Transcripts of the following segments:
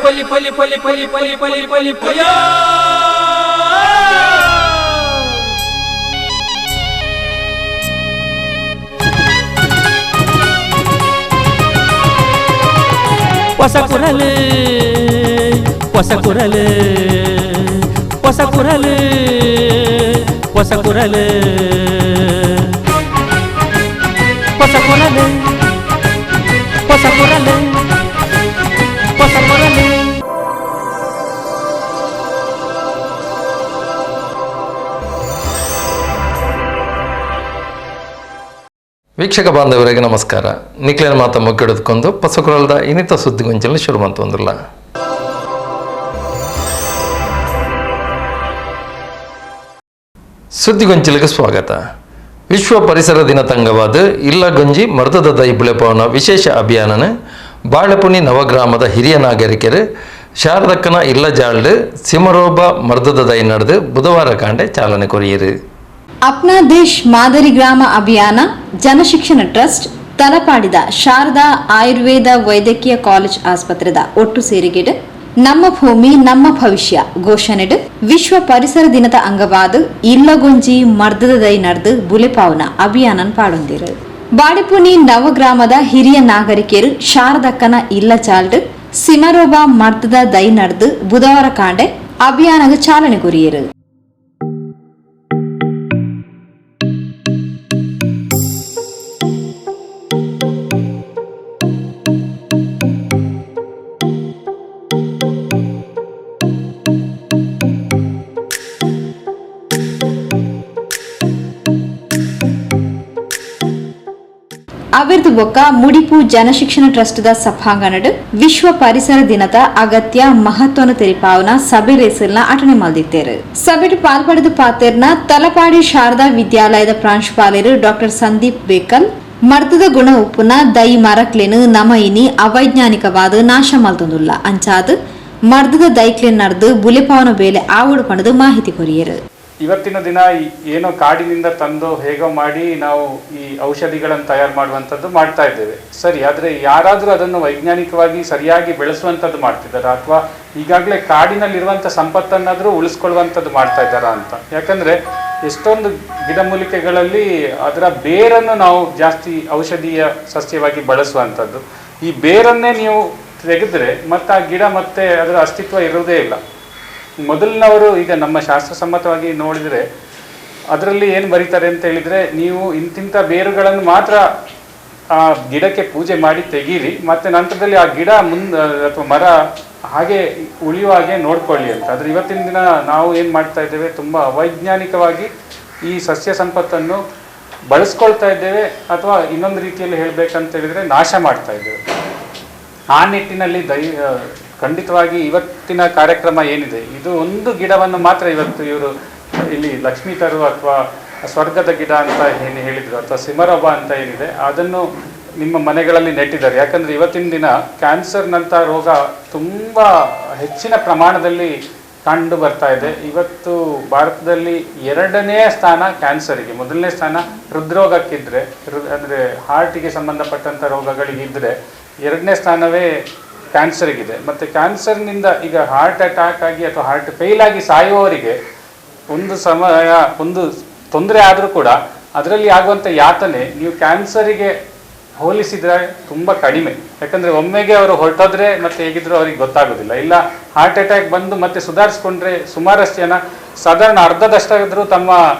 ಪಲಿ ಪಲಿ ಪಲಿ ಪಲಿ ಪಲಿ ಪಲಿ ಪಲಿ ಪಯ ಹೊಸ ಕುರಲು ಹೊಸ ಕುರಲು ಹೊಸ ಕುರಲು ಹೊಸ ಕುರಲು ಹೊಸ ಕುರಲು ಹೊಸ ಕುರಲು ಹೊಸ ಕುರಲು. ವೀಕ್ಷಕ ಬಾಂಧವರಿಗೆ ನಮಸ್ಕಾರ. ನಿಕ್ಲಿನ ಮಾತ ಮುಗ್ಗಿಡಿದುಕೊಂಡು ಪಸಕುರಲ್ದ ಇನ್ನಿತ ಸುದ್ದಿಗೊಂಚಲು ಶುರು ಮಂತೊಂದಿಲ್ಲ. ಸುದ್ದಿಗೊಂಚಲಿಗೆ ಸ್ವಾಗತ. ವಿಶ್ವ ಪರಿಸರ ದಿನದ ಅಂಗವಾದ ಇಲ್ಲ ಗಂಜಿ ಮರ್ದದ ದೈ ಬುಳೆಪವನ ವಿಶೇಷ ಅಭಿಯಾನನ ಬಾಳೆಪುಣಿ ನವಗ್ರಾಮದ ಹಿರಿಯ ನಾಗರಿಕರು ಶಾರದಕ್ಕನ ಇಲ್ಲ ಜಾಳ್ಡು ಸಿಮರೋಬ ಮರ್ದದ ದೈ ನಡೆದು ಬುಧವಾರ ಕಾಂಡೆ ಚಾಲನೆ ಕೊರಿಯರು. ಅಪ್ನಾ ದೇಶ್ ಮಾದರಿ ಗ್ರಾಮ ಅಭಿಯಾನ ಜನಶಿಕ್ಷಣ ಟ್ರಸ್ಟ್ ತಲಪಾಡಿದ ಶಾರದಾ ಆಯುರ್ವೇದ ವೈದ್ಯಕೀಯ ಕಾಲೇಜ್ ಆಸ್ಪತ್ರೆದ ಒಟ್ಟು ಸೇರಿಗೆಡು ನಮ್ಮ ಭೂಮಿ ನಮ್ಮ ಭವಿಷ್ಯ ಘೋಷಣೆಡು ವಿಶ್ವ ಪರಿಸರ ದಿನದ ಅಂಗವಾದ ಇಲ್ಲಗೊಂಜಿ ಮರ್ದದ ದೈ ನಡೆದು ಬುಲೆಪಾವನ ಅಭಿಯಾನ ಪಾಡೊಂದಿರು. ಬಾಡಿಪುಣಿ ನವಗ್ರಾಮದ ಹಿರಿಯ ನಾಗರಿಕರು ಶಾರದಕ್ಕನ ಇಲ್ಲ ಚಾಲ್ಡ್ ಸಿಮರೋಬ ಮರ್ದದ ದೈ ನಡೆದು ಬುಧವಾರ ಕಾಂಡೆ ಅಭಿಯಾನಗ ಚಾಲನೆ ಕೊರಿಯರು. ಅವಿರ್ದು ಬೊಕ್ಕ ಮುಡಿಪು ಜನಶಿಕ್ಷಣ ಟ್ರಸ್ಟ್ದ ಸಭಾಂಗಣಡು ವಿಶ್ವ ಪರಿಸರ ದಿನದ ಅಗತ್ಯ ಮಹತ್ವನ ತೆರಿಪಾವನ ಸಭೆ ರೇಸಲ್ನ ಅಟನೆ ಮಲ್ದಿತ್ತೇರು. ಸಭೆಡು ಪಾಲ್ಪಡೆದು ಪಾತೇರ್ನ ತಲಪಾಡಿ ಶಾರದಾ ವಿದ್ಯಾಲಯದ ಪ್ರಾಂಶುಪಾಲರು ಡಾಕ್ಟರ್ ಸಂದೀಪ್ ಬೇಕಲ್ ಮರ್ದದ ಗುಣ ಉಪ್ಪುನ ದೈ ಮರಕ್ಲೇನು ನಮಯಿನಿ ಅವೈಜ್ಞಾನಿಕವಾದ ನಾಶ ಮಲ್ತೊಂದುಲ್ಲ ಅಂಚಾದ ಮರ್ದದ ದೈಕ್ಲೇನ್ ನಡೆದು ಬುಲೆಪಾವನ ಬೇಲೆ ಆವಡು ಪಣದು ಮಾಹಿತಿ ಕೊರಿಯರು. ಇವತ್ತಿನ ದಿನ ಏನೋ ಕಾಡಿನಿಂದ ತಂದು ಹೇಗೋ ಮಾಡಿ ನಾವು ಈ ಔಷಧಿಗಳನ್ನು ತಯಾರು ಮಾಡುವಂಥದ್ದು ಮಾಡ್ತಾ ಇದ್ದೇವೆ ಸರಿ. ಆದರೆ ಯಾರಾದರೂ ಅದನ್ನು ವೈಜ್ಞಾನಿಕವಾಗಿ ಸರಿಯಾಗಿ ಬೆಳೆಸುವಂಥದ್ದು ಮಾಡ್ತಿದ್ದಾರಾ ಅಥವಾ ಈಗಾಗಲೇ ಕಾಡಿನಲ್ಲಿರುವಂಥ ಸಂಪತ್ತನ್ನಾದರೂ ಉಳಿಸ್ಕೊಳ್ಳುವಂಥದ್ದು ಮಾಡ್ತಾ ಇದ್ದಾರಾ ಅಂತ. ಯಾಕಂದರೆ ಎಷ್ಟೊಂದು ಗಿಡಮೂಲಿಕೆಗಳಲ್ಲಿ ಅದರ ಬೇರನ್ನು ನಾವು ಜಾಸ್ತಿ ಔಷಧೀಯ ಸಸ್ಯವಾಗಿ ಬಳಸುವಂಥದ್ದು. ಈ ಬೇರನ್ನೇ ನೀವು ತೆಗೆದರೆ ಮತ್ತು ಆ ಗಿಡ ಮತ್ತೆ ಅದರ ಅಸ್ತಿತ್ವ ಇರುವುದೇ ಇಲ್ಲ. ಮೊದಲಿನವರು ಈಗ ನಮ್ಮ ಶಾಸ್ತ್ರಸಮ್ಮತವಾಗಿ ನೋಡಿದರೆ ಅದರಲ್ಲಿ ಏನು ಬರೀತಾರೆ ಅಂತ ಹೇಳಿದರೆ, ನೀವು ಇಂತಿಂಥ ಬೇರುಗಳನ್ನು ಮಾತ್ರ ಆ ಗಿಡಕ್ಕೆ ಪೂಜೆ ಮಾಡಿ ತೆಗೀರಿ, ಮತ್ತು ನಂತರದಲ್ಲಿ ಆ ಗಿಡ ಅಥವಾ ಮರ ಹಾಗೆ ಉಳಿಯುವ ಹಾಗೆ ನೋಡ್ಕೊಳ್ಳಿ ಅಂತ. ಆದರೆ ಇವತ್ತಿನ ದಿನ ನಾವು ಏನು ಮಾಡ್ತಾ ಇದ್ದೇವೆ, ತುಂಬ ಅವೈಜ್ಞಾನಿಕವಾಗಿ ಈ ಸಸ್ಯ ಸಂಪತ್ತನ್ನು ಬಳಸ್ಕೊಳ್ತಾ ಇದ್ದೇವೆ, ಅಥವಾ ಇನ್ನೊಂದು ರೀತಿಯಲ್ಲಿ ಹೇಳಬೇಕಂತ ಹೇಳಿದರೆ ನಾಶ ಮಾಡ್ತಾ ಇದ್ದೇವೆ. ಆ ನಿಟ್ಟಿನಲ್ಲಿ ಖಂಡಿತವಾಗಿ ಇವತ್ತಿನ ಕಾರ್ಯಕ್ರಮ ಏನಿದೆ, ಇದು ಒಂದು ಗಿಡವನ್ನು ಮಾತ್ರ ಇವತ್ತು ಇವರು ಇಲ್ಲಿ ಲಕ್ಷ್ಮೀ ತರು ಅಥವಾ ಸ್ವರ್ಗದ ಗಿಡ ಅಂತ ಏನು ಹೇಳಿದರು, ಅಥವಾ ಸಿಮರೋಬ ಅಂತ ಏನಿದೆ ಅದನ್ನು ನಿಮ್ಮ ಮನೆಗಳಲ್ಲಿ ನೆಟ್ಟಿದ್ದಾರೆ. ಯಾಕಂದರೆ ಇವತ್ತಿನ ದಿನ ಕ್ಯಾನ್ಸರ್ನಂಥ ರೋಗ ತುಂಬ ಹೆಚ್ಚಿನ ಪ್ರಮಾಣದಲ್ಲಿ ಕಂಡು ಬರ್ತಾ ಇದೆ. ಇವತ್ತು ಭಾರತದಲ್ಲಿ 2ನೇ ಸ್ಥಾನ ಕ್ಯಾನ್ಸರಿಗೆ, 1ನೇ ಸ್ಥಾನ ಹೃದ್ರೋಗಕ್ಕಿದ್ರೆ, ಅಂದರೆ ಹಾರ್ಟಿಗೆ ಸಂಬಂಧಪಟ್ಟಂಥ ರೋಗಗಳಿಗಿದ್ದರೆ 2ನೇ ಸ್ಥಾನವೇ ಕ್ಯಾನ್ಸರ್ಗಿದೆ. ಮತ್ತು ಕ್ಯಾನ್ಸರ್ನಿಂದ ಈಗ ಹಾರ್ಟ್ ಅಟ್ಯಾಕ್ ಆಗಿ ಅಥವಾ ಹಾರ್ಟ್ ಫೇಲ್ ಆಗಿ ಸಾಯುವವರಿಗೆ ಒಂದು ತೊಂದರೆ ಆದರೂ ಕೂಡ ಅದರಲ್ಲಿ ಆಗುವಂಥ ಯಾತನೆ ನೀವು ಕ್ಯಾನ್ಸರಿಗೆ ಹೋಲಿಸಿದರೆ ತುಂಬ ಕಡಿಮೆ. ಯಾಕಂದರೆ ಒಮ್ಮೆಗೆ ಅವರು ಹೊರಟೋದ್ರೆ ಮತ್ತೆ ಹೇಗಿದ್ರೂ ಅವ್ರಿಗೆ ಗೊತ್ತಾಗೋದಿಲ್ಲ. ಇಲ್ಲ ಹಾರ್ಟ್ ಅಟ್ಯಾಕ್ ಬಂದು ಮತ್ತೆ ಸುಧಾರಿಸ್ಕೊಂಡ್ರೆ ಸುಮಾರಷ್ಟು ಜನ ಸಾಧಾರಣ ಅರ್ಧದಷ್ಟಾದರೂ ತಮ್ಮ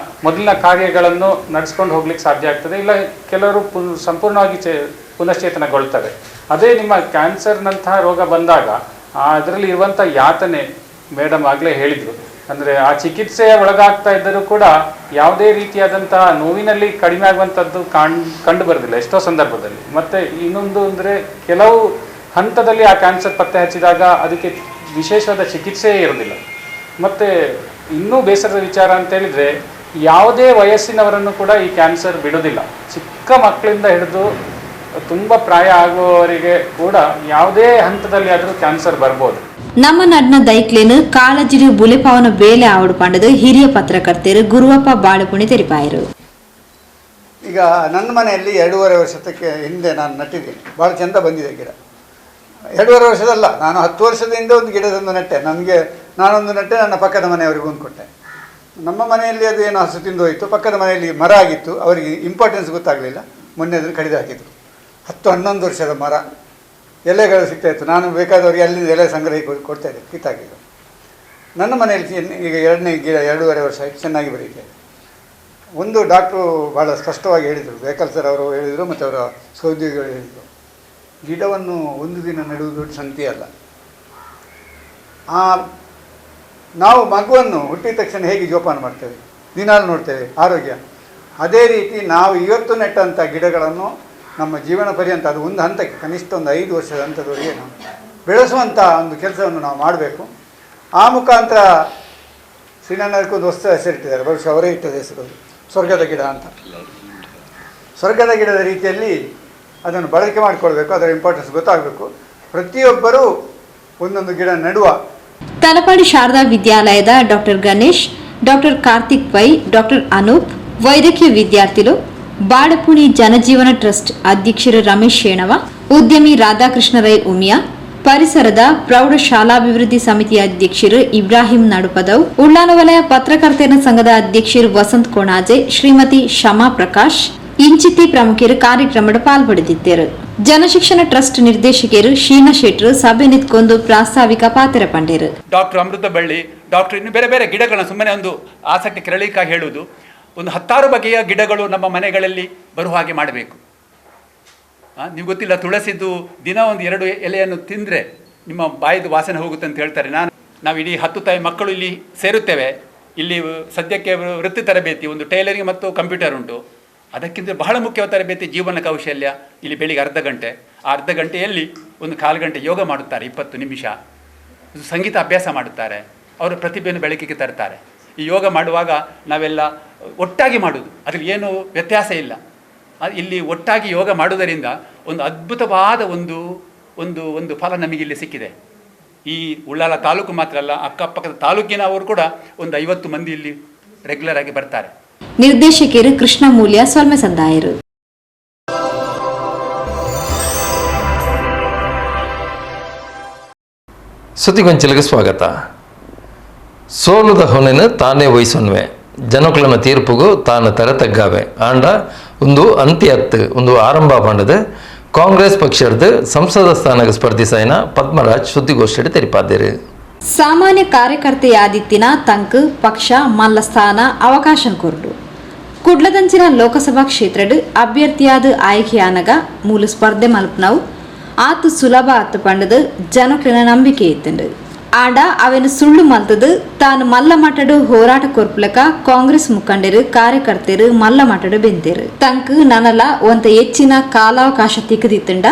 ಮೊದಲಿನ ಕಾರ್ಯಗಳನ್ನು ನಡೆಸ್ಕೊಂಡು ಹೋಗ್ಲಿಕ್ಕೆ ಸಾಧ್ಯ ಆಗ್ತದೆ. ಇಲ್ಲ ಕೆಲವರು ಸಂಪೂರ್ಣವಾಗಿ ಪುನಶ್ಚೇತನಗೊಳ್ತಾರೆ. ಅದೇ ನಿಮ್ಮ ಕ್ಯಾನ್ಸರ್ನಂತಹ ರೋಗ ಬಂದಾಗ ಅದರಲ್ಲಿ ಇರುವಂಥ ಯಾತನೆ ಮೇಡಮ್ ಆಗಲೇ ಹೇಳಿದರು. ಅಂದರೆ ಆ ಚಿಕಿತ್ಸೆಯ ಒಳಗಾಗ್ತಾ ಇದ್ದರೂ ಕೂಡ ಯಾವುದೇ ರೀತಿಯಾದಂಥ ನೋವಿನಲ್ಲಿ ಕಡಿಮೆ ಆಗುವಂಥದ್ದು ಕಂಡು ಬರೋದಿಲ್ಲ ಎಷ್ಟೋ ಸಂದರ್ಭದಲ್ಲಿ. ಮತ್ತು ಇನ್ನೊಂದು ಅಂದರೆ ಕೆಲವು ಹಂತದಲ್ಲಿ ಆ ಕ್ಯಾನ್ಸರ್ ಪತ್ತೆ ಹಚ್ಚಿದಾಗ ಅದಕ್ಕೆ ವಿಶೇಷವಾದ ಚಿಕಿತ್ಸೆಯೇ ಇರೋದಿಲ್ಲ. ಮತ್ತು ಇನ್ನೂ ಬೇಸರದ ವಿಚಾರ ಅಂತ ಹೇಳಿದರೆ, ಯಾವುದೇ ವಯಸ್ಸಿನವರನ್ನು ಕೂಡ ಈ ಕ್ಯಾನ್ಸರ್ ಬಿಡೋದಿಲ್ಲ. ಚಿಕ್ಕ ಮಕ್ಕಳಿಂದ ಹಿಡಿದು ತುಂಬ ಪ್ರಾಯ ಆಗುವವರಿಗೆ ಕೂಡ ಯಾವುದೇ ಹಂತದಲ್ಲಿ ಆದರೂ ಕ್ಯಾನ್ಸರ್ ಬರ್ಬೋದು. ನಮ್ಮ ನಡ್ನ ದೈಕ್ಲೇನು ಕಾಳಜಿರು ಬುಲೆಪಾವನ ಬೇಲೆ ಆವಡು ಪಂಡದು ಹಿರಿಯ ಪತ್ರಕರ್ತರು ಗುರುವಪ್ಪ ಬಾಳುಪುಣಿ ತೆರಿಪಾಯರು. ಈಗ ನನ್ನ ಮನೆಯಲ್ಲಿ 2.5 ವರ್ಷಕ್ಕೆ ಹಿಂದೆ ನಾನು ನಟ್ಟಿದ್ದೀನಿ. ಭಾಳ ಚೆಂದ ಬಂದಿದೆ ಗಿಡ. 2.5 ವರ್ಷದಲ್ಲ, ನಾನು 10 ವರ್ಷದಿಂದ ಒಂದು ಗಿಡದೊಂದು ನೆಟ್ಟೆ. ನಾನೊಂದು ನೆಟ್ಟೆ, ನನ್ನ ಪಕ್ಕದ ಮನೆಯವರಿಗೂ ಒಂದು ಕೊಟ್ಟೆ. ನಮ್ಮ ಮನೆಯಲ್ಲಿ ಅದು ಏನೋ ಹಸು ತಿಂದು ಹೋಯಿತು, ಪಕ್ಕದ ಮನೆಯಲ್ಲಿ ಮರ ಆಗಿತ್ತು, ಅವರಿಗೆ ಇಂಪಾರ್ಟೆನ್ಸ್ ಗೊತ್ತಾಗಲಿಲ್ಲ, ಮೊನ್ನೆ ಅದನ್ನು ಕಡಿದು ಹಾಕಿದರು. 10-11 ವರ್ಷದ ಮರ, ಎಲೆಗಳು ಸಿಗ್ತಾಯಿತ್ತು, ನಾನು ಬೇಕಾದವರಿಗೆ ಅಲ್ಲಿಂದ ಎಲೆ ಸಂಗ್ರಹಿ ಕೊಡ್ತಾಯಿದ್ದೆ, ಕಿತ್ತಾಕಿದ್ದು. ನನ್ನ ಮನೆಯಲ್ಲಿ ಈಗ 2ನೇ ಗಿಡ 2.5 ವರ್ಷ ಆಯಿತು, ಚೆನ್ನಾಗಿ ಬೆಳೀತಾ ಇದೆ. ಒಂದು ಡಾಕ್ಟ್ರು ಭಾಳ ಸ್ಪಷ್ಟವಾಗಿ ಹೇಳಿದರು, ಬೇಕಲ್ ಸರ್ ಅವರು ಹೇಳಿದರು ಮತ್ತು ಅವರ ಸಹೋದ್ಯೋಗಿಗಳು ಹೇಳಿದರು, ಗಿಡವನ್ನು ಒಂದು ದಿನ ನೆಡುವುದು ದೊಡ್ಡ ಸಂಗತಿ ಅಲ್ಲ. ನಾವು ಮಗುವನ್ನು ಹುಟ್ಟಿದ ತಕ್ಷಣ ಹೇಗೆ ಜೋಪಾನ ಮಾಡ್ತೇವೆ, ದಿನಾಲು ನೋಡ್ತೇವೆ ಆರೋಗ್ಯ, ಅದೇ ರೀತಿ ನಾವು ಇವತ್ತು ನೆಟ್ಟಂಥ ಗಿಡಗಳನ್ನು ನಮ್ಮ ಜೀವನ ಪರ್ಯಂತ, ಅದು ಒಂದು ಹಂತಕ್ಕೆ ಕನಿಷ್ಠ ಒಂದು 5 ವರ್ಷದ ಹಂತದವರೆಗೆ ನಾವು ಬೆಳೆಸುವಂಥ ಒಂದು ಕೆಲಸವನ್ನು ನಾವು ಮಾಡಬೇಕು. ಆ ಮುಖಾಂತರ ಶ್ರೀನನ್ನದಕ್ಕೊಂದು ಹೊಸ ಹೆಸರಿಟ್ಟಿದ್ದಾರೆ, ಬಹುಶಃ ಅವರೇ ಇಟ್ಟದ ಹೆಸರು, ಸ್ವರ್ಗದ ಗಿಡ ಅಂತ. ಸ್ವರ್ಗದ ಗಿಡದ ರೀತಿಯಲ್ಲಿ ಅದನ್ನು ಬಳಕೆ ಮಾಡಿಕೊಳ್ಬೇಕು, ಅದರ ಇಂಪಾರ್ಟೆನ್ಸ್ ಗೊತ್ತಾಗಬೇಕು. ಪ್ರತಿಯೊಬ್ಬರೂ ಒಂದೊಂದು ಗಿಡ ನೆಡುವ. ತಲಪಾಡಿ ಶಾರದಾ ವಿದ್ಯಾಲಯದ doctor Ganesh, doctor Karthik Y, doctor Anoop, వైద్యకీయ విద్యార్థులు, బాడపుని జనజీవన ట్రస్ట్ అధ్యక్షులు రమేಶ್ ಶೇಣವ, ಉದ್ಯಮಿ ರಾಧಾಕೃಷ್ಣ ರೈ ಉಮಿಯಾ, ಪರಿಸರದ ಪ್ರೌಢಶಾಲಾಭಿವೃದ್ಧಿ ಸಮಿತಿಯ ಅಧ್ಯಕ್ಷರು ಇಬ್ರಾಹಿಂ ನಡುಪದವ್, ಉಳ್ಳಾಲ ವಲಯ ಪತ್ರಕರ್ತರ ಸಂಘದ ಅಧ್ಯಕ್ಷರು ವಸಂತ್ ಕೊಣಾಜೆ, ಶ್ರೀಮತಿ ಶಮಾ ಪ್ರಕಾಶ್ ಇಂಚಿತಿ ಪ್ರಮುಖರು ಕಾರ್ಯಕ್ರಮದ ಪಾಲ್ಪಡೆದಿದ್ದರು. ಜನಶಿಕ್ಷಣ ಟ್ರಸ್ಟ್ ನಿರ್ದೇಶಕರು ಶೀನಾ ಶೆಟ್ರು ಸಭೆ ನಿಂತ್ಕೊಂಡು ಪ್ರಾಸ್ತಾವಿಕ ಪಾತ್ರ ಪಂಡರು. ಡಾಕ್ಟರ್ ಅಮೃತ ಬಳ್ಳಿ, ಡಾಕ್ಟರ್ ಇನ್ನು ಬೇರೆ ಬೇರೆ ಗಿಡಗಳನ್ನ ಸುಮ್ಮನೆ ಒಂದು ಆಸಕ್ತಿ ಕೆರಳಿಕಾಗಿ ಹೇಳುವುದು, ಒಂದು 10 ಬಗೆಯ ಗಿಡಗಳು ನಮ್ಮ ಮನೆಗಳಲ್ಲಿ ಬರುವ ಹಾಗೆ ಮಾಡಬೇಕು. ನೀವು ಗೊತ್ತಿಲ್ಲ, ತುಳಸಿದ್ದು ದಿನ ಒಂದು 2 ಎಲೆಯನ್ನು ತಿಂದರೆ ನಿಮ್ಮ ಬಾಯಿದು ವಾಸನೆ ಹೋಗುತ್ತೆ ಅಂತ ಹೇಳ್ತಾರೆ. ನಾವು ಇಡೀ 10 ತಾಯಿ ಮಕ್ಕಳು ಇಲ್ಲಿ ಸೇರುತ್ತೇವೆ. ಇಲ್ಲಿ ಸದ್ಯಕ್ಕೆ ವೃತ್ತಿ ತರಬೇತಿ, ಒಂದು ಟೈಲರಿಂಗ್ ಮತ್ತು ಕಂಪ್ಯೂಟರ್ ಉಂಟು. ಅದಕ್ಕಿಂತ ಬಹಳ ಮುಖ್ಯವಾದ ತರಬೇತಿ ಜೀವನ ಕೌಶಲ್ಯ. ಇಲ್ಲಿ ಬೆಳಿಗ್ಗೆ ಅರ್ಧ ಗಂಟೆ, ಆ ಅರ್ಧ ಗಂಟೆಯಲ್ಲಿ ಒಂದು 1/4 ಗಂಟೆ ಯೋಗ ಮಾಡುತ್ತಾರೆ, 20 ನಿಮಿಷ ಸಂಗೀತ ಅಭ್ಯಾಸ ಮಾಡುತ್ತಾರೆ, ಅವರ ಪ್ರತಿಭೆಯನ್ನು ಬೆಳಕಿಗೆ ತರ್ತಾರೆ. ಈ ಯೋಗ ಮಾಡುವಾಗ ನಾವೆಲ್ಲ ಒಟ್ಟಾಗಿ ಮಾಡೋದು, ಅದರಲ್ಲಿ ಏನು ವ್ಯತ್ಯಾಸ ಇಲ್ಲ. ಇಲ್ಲಿ ಒಟ್ಟಾಗಿ ಯೋಗ ಮಾಡುವುದರಿಂದ ಒಂದು ಅದ್ಭುತವಾದ ಒಂದು ಒಂದು ಒಂದು ಫಲ ನಮಗೆ ಇಲ್ಲಿ ಸಿಕ್ಕಿದೆ. ಈ ಉಳ್ಳಾಲ ತಾಲೂಕು ಮಾತ್ರ ಅಲ್ಲ, ಅಕ್ಕಪಕ್ಕದ ತಾಲೂಕಿನವರು ಕೂಡ ಒಂದು 50 ಮಂದಿ ಇಲ್ಲಿ ರೆಗ್ಯುಲರ್ ಆಗಿ ಬರ್ತಾರೆ. ನಿರ್ದೇಶಕರು ಕೃಷ್ಣ ಮೂಲ್ಯ, ಸೊಲ್ಮೆ ಸಂದಾಯರು. ಸುದ್ದಿಗೊಂಚಲಿಗೆ ಸ್ವಾಗತ. ಸೋಲುದ ಹೊಣೆನ ತಾನೇ ವಹಿಸೊನ್ವೆ, ಜನಕುಲನ ತೀರ್ಪುಗೂ ತಾನು ತರತಗ್ಗಾವೆ ಆಂಡ ಒಂದು ಅಂತ್ಯತ್ತು ಒಂದು ಆರಂಭ ಪಂಡದ ಕಾಂಗ್ರೆಸ್ ಪಕ್ಷದ ಸಂಸದ ಸ್ಥಾನಕ್ಕೆ ಸ್ಪರ್ಧಿಸಾಯಿನ ಪದ್ಮರಾಜ್ ಸುದ್ದಿಗೋಷ್ಠಿ ತೆರಿಪಾದರು. ಸಾಮಾನ್ಯ ಕಾರ್ಯಕರ್ತೆಯಾದಿತ್ತಿನ ತಂಕ್ ಪಕ್ಷ ಮಲ್ಲ ಸ್ಥಾನ ಅವಕಾಶ ಕೊರಡು ಕುಡ್ಲದಂಚಿನ ಲೋಕಸಭಾ ಕ್ಷೇತ್ರದ ಅಭ್ಯರ್ಥಿಯಾದ ಆಯ್ಕೆಯಾನಗ ಮೂಲ ಸ್ಪರ್ಧೆ ಮಲ್ಪನವು ಆತು ಸುಲಭ ಆತು ಪಂಡದು ಜನಕ್ಲಿನ ನಂಬಿಕೆ ಇತ್ತಂಡು. ಆಂಡ ಅವೇನು ಸುಳ್ಳು ಮಲ್ತದು ತಾನು ಮಲ್ಲ ಮಟ್ಟಡು ಹೋರಾಟ ಕೊರ್ಪಲಕ ಕಾಂಗ್ರೆಸ್ ಮುಖಂಡರು ಕಾರ್ಯಕರ್ತರು ಮಲ್ಲ ಮಟ್ಟಡು ಬೆಂತೇರು. ತಂಕ್ ನನಲ ಒಂತ ಹೆಚ್ಚಿನ ಕಾಲಾವಕಾಶ ತಿಕ್ಕದಿತ್ತಂಡ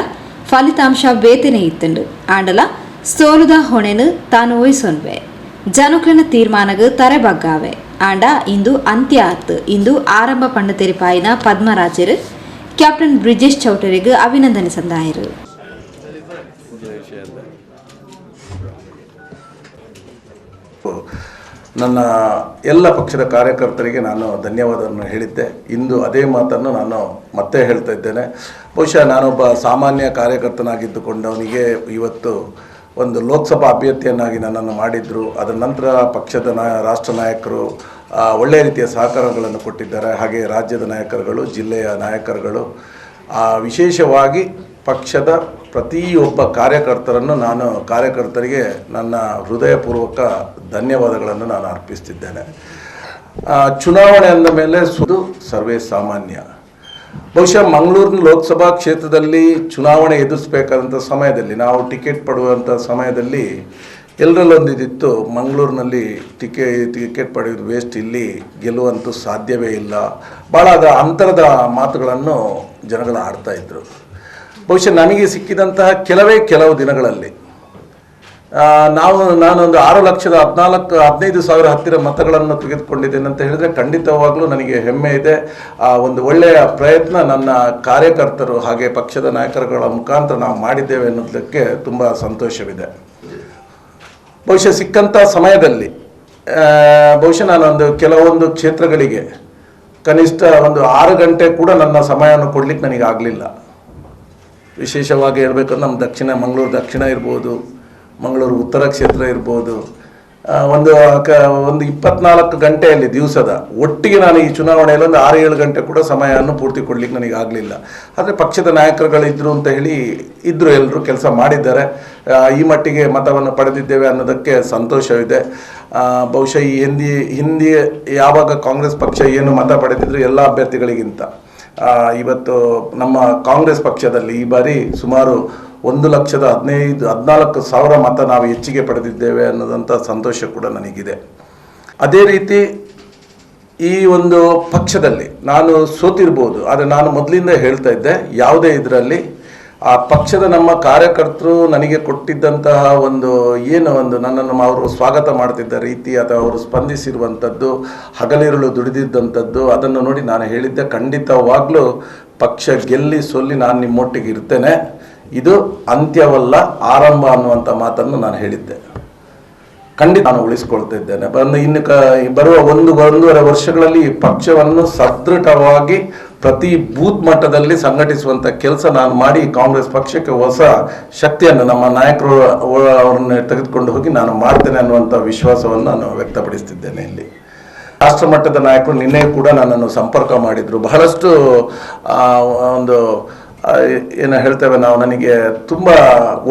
ಫಲಿತಾಂಶ ಬೇತನೆ ಇತ್ತಂಡು. ಆಂಡಲ ಸೋಲುದ ಹೊಣೆನು ತಾನು ವಹಿಸೊನ್ವೆ, ಜನಕ್ಲಿನ ತೀರ್ಮಾನಗ ತರೆ ಬಗ್ಗಾವೆ. ಆಂಡ ಇಂದು ಅಂತ್ಯ ಆತು. ಇಂದು ಆರಂಭ ಪಂಡ ತೆರಿಪಾಯಿನ ಪದ್ಮರಾಜರು ಕ್ಯಾಪ್ಟನ್ ಬ್ರಿಜೇಶ್ ಚೌಟರಿಗೆ ಅಭಿನಂದನೆ ಸಂದಾಯರು. ನನ್ನ ಎಲ್ಲ ಪಕ್ಷದ ಕಾರ್ಯಕರ್ತರಿಗೆ ನಾನು ಧನ್ಯವಾದವನ್ನು ಹೇಳಿದ್ದೆ. ಇಂದು ಅದೇ ಮಾತನ್ನು ನಾನು ಮತ್ತೆ ಹೇಳ್ತಾ ಇದ್ದೇನೆ. ಬಹುಶಃ ನಾನೊಬ್ಬ ಸಾಮಾನ್ಯ ಕಾರ್ಯಕರ್ತನಾಗಿದ್ದುಕೊಂಡವನಿಗೆ ಇವತ್ತು ಒಂದು ಲೋಕಸಭಾ ಅಭ್ಯರ್ಥಿಯನ್ನಾಗಿ ನನ್ನನ್ನು ಮಾಡಿದ್ರು. ಅದರ ನಂತರ ಪಕ್ಷದ ರಾಷ್ಟ್ರ ನಾಯಕರು ಒಳ್ಳೆಯ ರೀತಿಯ ಸಹಕಾರಗಳನ್ನು ಕೊಟ್ಟಿದ್ದಾರೆ. ಹಾಗೆ ರಾಜ್ಯದ ನಾಯಕರುಗಳು, ಜಿಲ್ಲೆಯ ನಾಯಕರುಗಳು, ವಿಶೇಷವಾಗಿ ಪಕ್ಷದ ಪ್ರತಿಯೊಬ್ಬ ಕಾರ್ಯಕರ್ತರಿಗೆ ನನ್ನ ಹೃದಯಪೂರ್ವಕ ಧನ್ಯವಾದಗಳನ್ನು ನಾನು ಅರ್ಪಿಸ್ತಿದ್ದೇನೆ. ಚುನಾವಣೆ ಅಂದ ಮೇಲೆ ಸರ್ವೇ ಸಾಮಾನ್ಯ. ಬಹುಶಃ ಮಂಗಳೂರಿನ ಲೋಕಸಭಾ ಕ್ಷೇತ್ರದಲ್ಲಿ ಚುನಾವಣೆ ಎದುರಿಸಬೇಕಾದಂಥ ಸಮಯದಲ್ಲಿ, ನಾವು ಟಿಕೆಟ್ ಪಡೆಯುವಂಥ ಸಮಯದಲ್ಲಿ ಎಲ್ಲರಲ್ಲೊಂದಿತ್ತು, ಮಂಗಳೂರಿನಲ್ಲಿ ಟಿಕೆಟ್ ಪಡೆಯೋದು ವೇಸ್ಟ್, ಇಲ್ಲಿ ಗೆಲ್ಲುವಂತೂ ಸಾಧ್ಯವೇ ಇಲ್ಲ. ಭಾಳ ಅಂತರದ ಮಾತುಗಳನ್ನು ಜನಗಳು ಆಡ್ತಾಯಿದ್ರು. ಬಹುಶಃ ನನಗೆ ಸಿಕ್ಕಿದಂತಹ ಕೆಲವು ದಿನಗಳಲ್ಲಿ ನಾನೊಂದು 6,15,000 ಹತ್ತಿರ ಮತಗಳನ್ನು ತೆಗೆದುಕೊಂಡಿದ್ದೇನೆ ಅಂತ ಹೇಳಿದರೆ ಖಂಡಿತವಾಗ್ಲೂ ನನಗೆ ಹೆಮ್ಮೆ ಇದೆ. ಒಂದು ಒಳ್ಳೆಯ ಪ್ರಯತ್ನ ನನ್ನ ಕಾರ್ಯಕರ್ತರು ಹಾಗೆ ಪಕ್ಷದ ನಾಯಕರುಗಳ ಮುಖಾಂತರ ನಾವು ಮಾಡಿದ್ದೇವೆ ಅನ್ನೋದಕ್ಕೆ ತುಂಬ ಸಂತೋಷವಿದೆ. ಬಹುಶಃ ಸಿಕ್ಕಂಥ ಸಮಯದಲ್ಲಿ ಬಹುಶಃ ನಾನೊಂದು ಕೆಲವೊಂದು ಕ್ಷೇತ್ರಗಳಿಗೆ ಕನಿಷ್ಠ ಒಂದು 6 ಗಂಟೆ ಕೂಡ ನನ್ನ ಸಮಯವನ್ನು ಕೊಡಲಿಕ್ಕೆ ನನಗೆ ಆಗಲಿಲ್ಲ. ವಿಶೇಷವಾಗಿ ಹೇಳಬೇಕಂದ್ರೆ ನಮ್ಮ ಮಂಗಳೂರು ದಕ್ಷಿಣ ಇರ್ಬೋದು, ಮಂಗಳೂರು ಉತ್ತರ ಕ್ಷೇತ್ರ ಇರ್ಬೋದು, ಒಂದು 24 ಗಂಟೆಯಲ್ಲಿ ದಿವಸದ ಒಟ್ಟಿಗೆ ನಾನು ಈ ಚುನಾವಣೆಯಲ್ಲಿ ಒಂದು 6-7 ಗಂಟೆ ಕೂಡ ಸಮಯವನ್ನು ಪೂರ್ತಿ ಕೊಡ್ಲಿಕ್ಕೆ ನನಗೆ ಆಗಲಿಲ್ಲ. ಆದರೆ ಪಕ್ಷದ ನಾಯಕರುಗಳಿದ್ರು ಅಂತ ಹೇಳಿ ಇದ್ದರು, ಎಲ್ಲರೂ ಕೆಲಸ ಮಾಡಿದ್ದಾರೆ. ಈ ಮಟ್ಟಿಗೆ ಮತವನ್ನು ಪಡೆದಿದ್ದೇವೆ ಅನ್ನೋದಕ್ಕೆ ಸಂತೋಷವಿದೆ. ಬಹುಶಃ ಈ ಹಿಂದೆ ಯಾವಾಗ ಕಾಂಗ್ರೆಸ್ ಪಕ್ಷ ಏನು ಮತ ಪಡೆದಿದ್ರು ಎಲ್ಲ ಅಭ್ಯರ್ಥಿಗಳಿಗಿಂತ ಇವತ್ತು ನಮ್ಮ ಕಾಂಗ್ರೆಸ್ ಪಕ್ಷದಲ್ಲಿ ಈ ಬಾರಿ ಸುಮಾರು 1,14,000 ಮತ ನಾವು ಹೆಚ್ಚಿಗೆ ಪಡೆದಿದ್ದೇವೆ ಅನ್ನೋದಂಥ ಸಂತೋಷ ಕೂಡ ನನಗಿದೆ. ಅದೇ ರೀತಿ ಈ ಒಂದು ಪಕ್ಷದಲ್ಲಿ ನಾನು ಸೋತಿರ್ಬೋದು, ಆದರೆ ನಾನು ಮೊದಲಿಂದ ಹೇಳ್ತಾ ಇದ್ದೆ, ಯಾವುದೇ ಇದರಲ್ಲಿ ಆ ಪಕ್ಷದ ನಮ್ಮ ಕಾರ್ಯಕರ್ತರು ನನಗೆ ಕೊಟ್ಟಿದ್ದಂತಹ ಒಂದು ನನ್ನನ್ನು ಅವರು ಸ್ವಾಗತ ಮಾಡ್ತಿದ್ದ ರೀತಿ ಅಥವಾ ಅವರು ಸ್ಪಂದಿಸಿರುವಂಥದ್ದು, ಹಗಲಿರುಳು ದುಡಿದಿದ್ದಂಥದ್ದು, ಅದನ್ನು ನೋಡಿ ನಾನು ಹೇಳಿದ್ದೆ, ಖಂಡಿತವಾಗ್ಲೂ ಪಕ್ಷ ಗೆಲ್ಲಿ ಸೊಲ್ಲಿ ನಾನು ನಿಮ್ಮೊಟ್ಟಿಗೆ ಇರ್ತೇನೆ, ಇದು ಅಂತ್ಯವಲ್ಲ ಆರಂಭ ಅನ್ನುವಂಥ ಮಾತನ್ನು ನಾನು ಹೇಳಿದ್ದೆ. ಖಂಡಿತ ನಾನು ಉಳಿಸ್ಕೊಳ್ತಾ ಇದ್ದೇನೆ. ಬರುವ 1-1.5 ವರ್ಷಗಳಲ್ಲಿ ಈ ಪಕ್ಷವನ್ನು ಸದೃಢವಾಗಿ ಪ್ರತಿ ಬೂತ್ ಮಟ್ಟದಲ್ಲಿ ಸಂಘಟಿಸುವಂಥ ಕೆಲಸ ನಾನು ಮಾಡಿ ಕಾಂಗ್ರೆಸ್ ಪಕ್ಷಕ್ಕೆ ಹೊಸ ಶಕ್ತಿಯನ್ನು ನಮ್ಮ ನಾಯಕರು ಅವರನ್ನು ತೆಗೆದುಕೊಂಡು ಹೋಗಿ ನಾನು ಮಾಡ್ತೇನೆ ಅನ್ನುವಂಥ ವಿಶ್ವಾಸವನ್ನು ನಾನು ವ್ಯಕ್ತಪಡಿಸ್ತಿದ್ದೇನೆ. ಇಲ್ಲಿ ರಾಷ್ಟ್ರ ಮಟ್ಟದ ನಾಯಕರು ನಿನ್ನೆ ಕೂಡ ನನ್ನನ್ನು ಸಂಪರ್ಕ ಮಾಡಿದರು. ಬಹಳಷ್ಟು ಒಂದು ಏನು ಹೇಳ್ತೇವೆ ನಾವು, ನನಗೆ ತುಂಬ